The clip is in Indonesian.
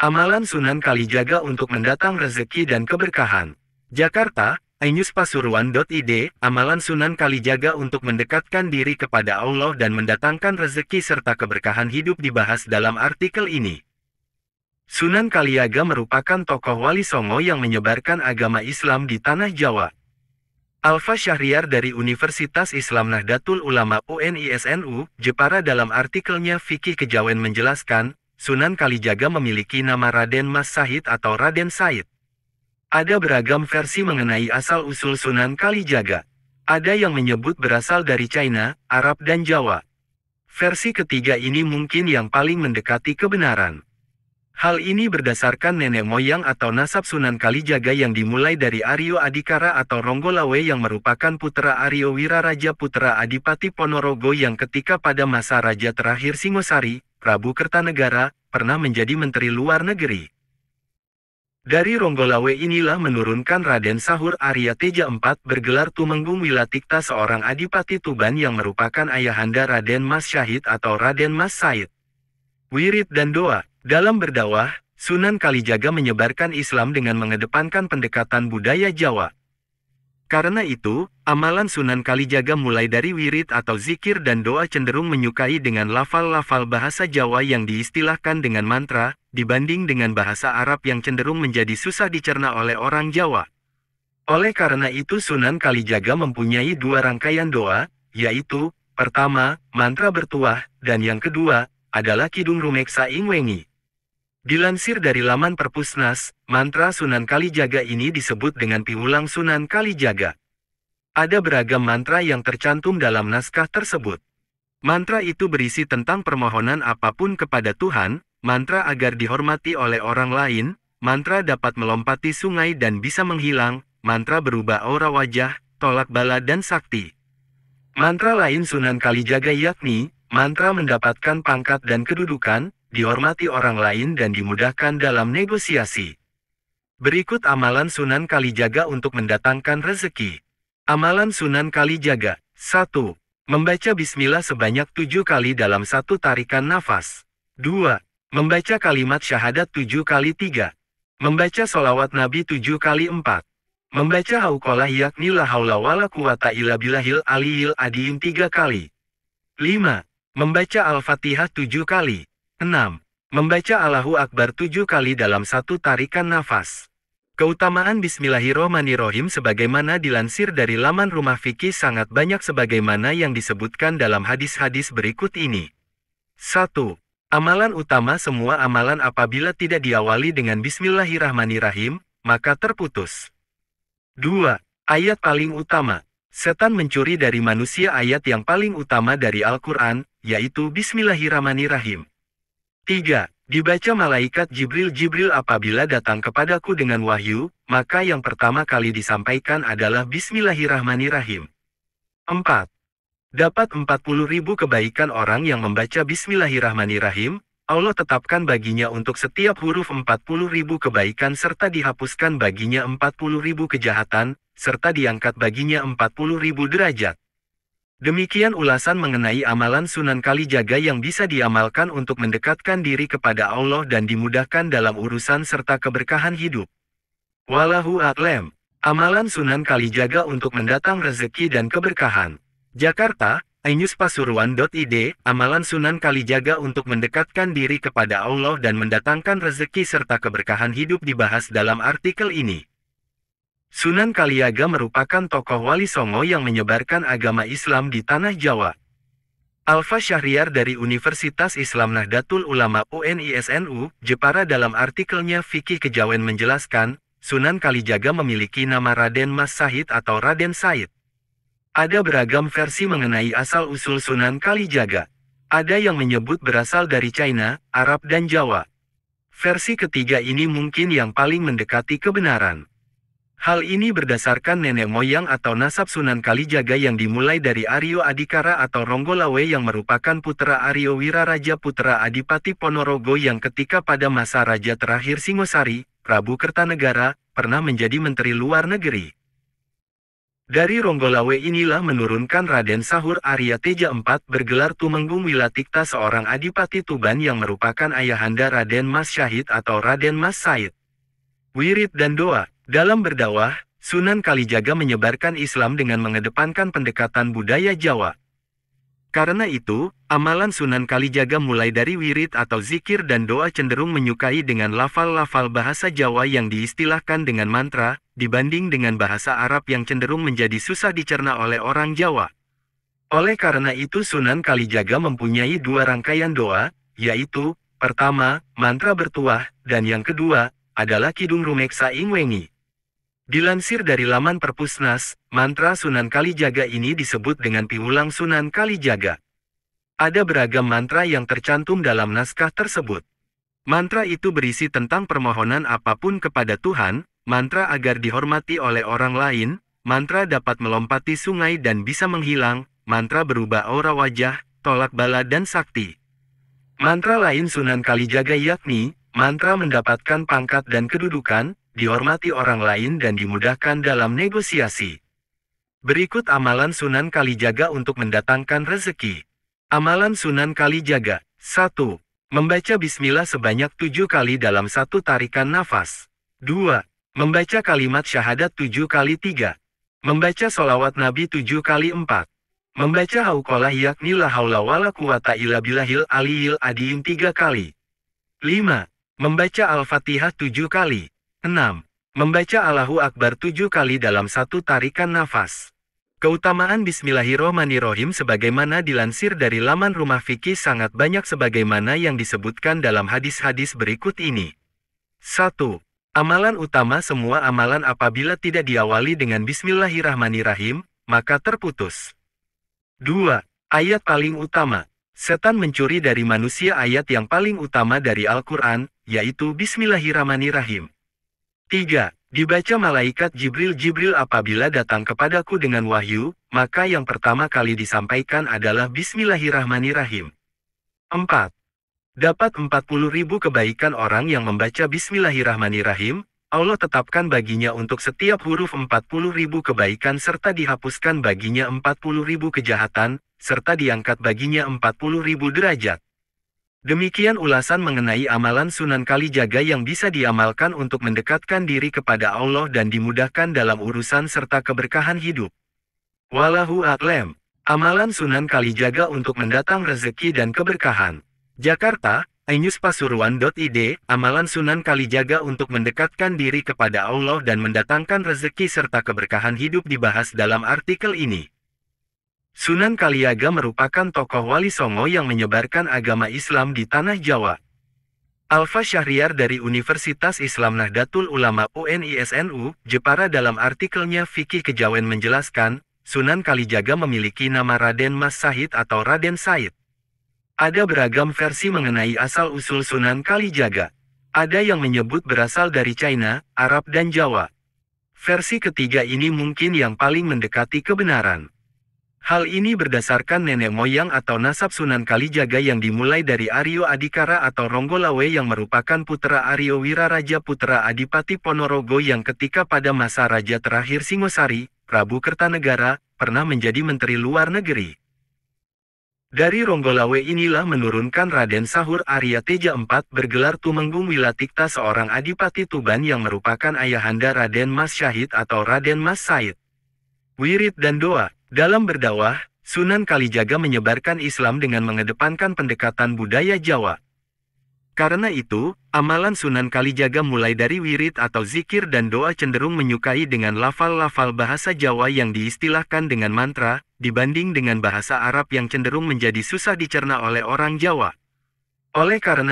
Amalan Sunan Kalijaga untuk mendatang rezeki dan keberkahan. Jakarta, iNewsPasuruan.id, Amalan Sunan Kalijaga untuk mendekatkan diri kepada Allah dan mendatangkan rezeki serta keberkahan hidup dibahas dalam artikel ini. Sunan Kalijaga merupakan tokoh wali songo yang menyebarkan agama Islam di tanah Jawa. Alfa Syahriar dari Universitas Islam Nahdlatul Ulama UNISNU, Jepara dalam artikelnya Fikih Kejawen menjelaskan, Sunan Kalijaga memiliki nama Raden Mas Said atau Raden Said. Ada beragam versi mengenai asal-usul Sunan Kalijaga. Ada yang menyebut berasal dari China, Arab dan Jawa. Versi ketiga ini mungkin yang paling mendekati kebenaran. Hal ini berdasarkan nenek moyang atau nasab Sunan Kalijaga yang dimulai dari Aryo Adikara atau Ronggolawe yang merupakan putra Aryo Wiraraja putra Adipati Ponorogo yang ketika pada masa raja terakhir Singosari, Prabu Kertanegara, pernah menjadi Menteri Luar Negeri. Dari Ronggolawe inilah menurunkan Raden Sahur Arya Teja IV bergelar Tumenggung Wilatikta seorang Adipati Tuban yang merupakan ayahanda Raden Mas Syahid atau Raden Mas Said. Wirid dan doa. Dalam berdakwah, Sunan Kalijaga menyebarkan Islam dengan mengedepankan pendekatan budaya Jawa. Karena itu, amalan Sunan Kalijaga mulai dari wirid atau zikir dan doa cenderung menyukai dengan lafal-lafal bahasa Jawa yang diistilahkan dengan mantra, dibanding dengan bahasa Arab yang cenderung menjadi susah dicerna oleh orang Jawa. Oleh karena itu Sunan Kalijaga mempunyai dua rangkaian doa, yaitu, pertama, mantra bertuah, dan yang kedua, adalah Kidung Rumeksa Ing Wengi. Dilansir dari laman Perpusnas, mantra Sunan Kalijaga ini disebut dengan piulang Sunan Kalijaga. Ada beragam mantra yang tercantum dalam naskah tersebut. Mantra itu berisi tentang permohonan apapun kepada Tuhan, mantra agar dihormati oleh orang lain, mantra dapat melompati sungai dan bisa menghilang, mantra berubah aura wajah, tolak bala dan sakti. Mantra lain Sunan Kalijaga yakni, mantra mendapatkan pangkat dan kedudukan, dihormati orang lain dan dimudahkan dalam negosiasi. Berikut amalan Sunan Kalijaga untuk mendatangkan rezeki. Amalan Sunan Kalijaga. 1. Membaca Bismillah sebanyak 7 kali dalam satu tarikan nafas. 2. Membaca kalimat syahadat 7 kali 3. Membaca sholawat Nabi 7 kali 4. Membaca hauqalah yakni la haula wala quwata illa billahil aliyil adhim 3 kali. 5. Membaca Al-Fatihah 7 kali. 6. Membaca Allahu Akbar 7 kali dalam satu tarikan nafas. Keutamaan Bismillahirrohmanirrohim sebagaimana dilansir dari laman Rumah Fikih sangat banyak sebagaimana yang disebutkan dalam hadis-hadis berikut ini. 1. Amalan utama semua amalan apabila tidak diawali dengan Bismillahirrahmanirrahim, maka terputus. 2. Ayat paling utama. Setan mencuri dari manusia ayat yang paling utama dari Al-Quran, yaitu Bismillahirrahmanirrahim. 3. Dibaca malaikat Jibril apabila datang kepadaku dengan wahyu, maka yang pertama kali disampaikan adalah Bismillahirrahmanirrahim. 4. Dapat 40.000 kebaikan orang yang membaca Bismillahirrahmanirrahim, Allah tetapkan baginya untuk setiap huruf 40.000 kebaikan serta dihapuskan baginya 40.000 kejahatan, serta diangkat baginya 40.000 derajat. Demikian ulasan mengenai amalan Sunan Kalijaga yang bisa diamalkan untuk mendekatkan diri kepada Allah dan dimudahkan dalam urusan serta keberkahan hidup. Wallahu a'lam. Amalan Sunan Kalijaga untuk mendatang rezeki dan keberkahan. Jakarta, iNewsPasuruan.id, Amalan Sunan Kalijaga untuk mendekatkan diri kepada Allah dan mendatangkan rezeki serta keberkahan hidup dibahas dalam artikel ini. Sunan Kalijaga merupakan tokoh wali songo yang menyebarkan agama Islam di tanah Jawa. Alfa Syahriar dari Universitas Islam Nahdlatul Ulama UNISNU, Jepara dalam artikelnya Fikih Kejawen menjelaskan, Sunan Kalijaga memiliki nama Raden Mas Said atau Raden Said. Ada beragam versi mengenai asal-usul Sunan Kalijaga. Ada yang menyebut berasal dari China, Arab dan Jawa. Versi ketiga ini mungkin yang paling mendekati kebenaran. Hal ini berdasarkan nenek moyang atau nasab Sunan Kalijaga yang dimulai dari Aryo Adikara atau Ronggolawe yang merupakan putra Aryo Wiraraja putra Adipati Ponorogo yang ketika pada masa raja terakhir Singosari, Prabu Kertanegara, pernah menjadi Menteri Luar Negeri. Dari Ronggolawe inilah menurunkan Raden Sahur Arya Teja IV bergelar Tumenggung Wilatikta seorang Adipati Tuban yang merupakan ayahanda Raden Mas Syahid atau Raden Mas Said. Wirid dan doa. Dalam berdakwah, Sunan Kalijaga menyebarkan Islam dengan mengedepankan pendekatan budaya Jawa. Karena itu, amalan Sunan Kalijaga mulai dari wirid atau zikir dan doa cenderung menyukai dengan lafal-lafal bahasa Jawa yang diistilahkan dengan mantra, dibanding dengan bahasa Arab yang cenderung menjadi susah dicerna oleh orang Jawa. Oleh karena itu Sunan Kalijaga mempunyai dua rangkaian doa, yaitu, pertama, mantra bertuah, dan yang kedua, adalah Kidung Rumeksa Ing Wengi. Dilansir dari laman Perpusnas, mantra Sunan Kalijaga ini disebut dengan piulang Sunan Kalijaga. Ada beragam mantra yang tercantum dalam naskah tersebut. Mantra itu berisi tentang permohonan apapun kepada Tuhan, mantra agar dihormati oleh orang lain, mantra dapat melompati sungai dan bisa menghilang, mantra berubah aura wajah, tolak bala dan sakti. Mantra lain Sunan Kalijaga yakni, mantra mendapatkan pangkat dan kedudukan, dihormati orang lain dan dimudahkan dalam negosiasi. Berikut amalan Sunan Kalijaga untuk mendatangkan rezeki. Amalan Sunan Kalijaga. 1. Membaca bismillah sebanyak 7 kali dalam satu tarikan nafas. 2. Membaca kalimat syahadat 7 kali 3. Membaca solawat Nabi 7 kali 4. Membaca hauqalah yakni la haula wala quwata illa billahil aliyil adiyim 3 kali. 5. Membaca Al-Fatihah 7 kali. 6. Membaca Allahu Akbar 7 kali dalam satu tarikan nafas. Keutamaan Bismillahirrohmanirrohim sebagaimana dilansir dari laman Rumah Fikih sangat banyak sebagaimana yang disebutkan dalam hadis-hadis berikut ini. 1. Amalan utama semua amalan apabila tidak diawali dengan Bismillahirrahmanirrahim, maka terputus. 2. Ayat paling utama. Setan mencuri dari manusia ayat yang paling utama dari Al-Quran, yaitu Bismillahirrahmanirrahim. 3. Dibaca malaikat Jibril apabila datang kepadaku dengan wahyu, maka yang pertama kali disampaikan adalah Bismillahirrahmanirrahim. 4. Dapat 40.000 kebaikan orang yang membaca Bismillahirrahmanirrahim, Allah tetapkan baginya untuk setiap huruf 40.000 kebaikan serta dihapuskan baginya 40.000 kejahatan, serta diangkat baginya 40.000 derajat. Demikian ulasan mengenai amalan Sunan Kalijaga yang bisa diamalkan untuk mendekatkan diri kepada Allah dan dimudahkan dalam urusan serta keberkahan hidup. Wallahu a'lam. Amalan Sunan Kalijaga untuk mendatang rezeki dan keberkahan. Jakarta, iNewsPasuruan.id, amalan Sunan Kalijaga untuk mendekatkan diri kepada Allah dan mendatangkan rezeki serta keberkahan hidup dibahas dalam artikel ini. Sunan Kalijaga merupakan tokoh Wali Songo yang menyebarkan agama Islam di Tanah Jawa. Alfa Syahriar dari Universitas Islam Nahdlatul Ulama UNISNU, Jepara dalam artikelnya Fikih Kejawen menjelaskan, Sunan Kalijaga memiliki nama Raden Mas Syahid atau Raden Said. Ada beragam versi mengenai asal-usul Sunan Kalijaga. Ada yang menyebut berasal dari China, Arab dan Jawa. Versi ketiga ini mungkin yang paling mendekati kebenaran. Hal ini berdasarkan nenek moyang atau nasab Sunan Kalijaga yang dimulai dari Aryo Adikara atau Ronggolawe yang merupakan putra Aryo Wiraraja putra Adipati Ponorogo yang ketika pada masa Raja terakhir Singosari, Prabu Kertanegara, pernah menjadi Menteri Luar Negeri. Dari Ronggolawe inilah menurunkan Raden Sahur Arya Teja IV bergelar Tumenggung Wilatikta seorang Adipati Tuban yang merupakan ayahanda Raden Mas Syahid atau Raden Mas Said. Wirid dan doa. Dalam berdakwah, Sunan Kalijaga menyebarkan Islam dengan mengedepankan pendekatan budaya Jawa. Karena itu, amalan Sunan Kalijaga mulai dari wirid atau zikir dan doa cenderung menyukai dengan lafal-lafal bahasa Jawa yang diistilahkan dengan mantra, dibanding dengan bahasa Arab yang cenderung menjadi susah dicerna oleh orang Jawa. Oleh karena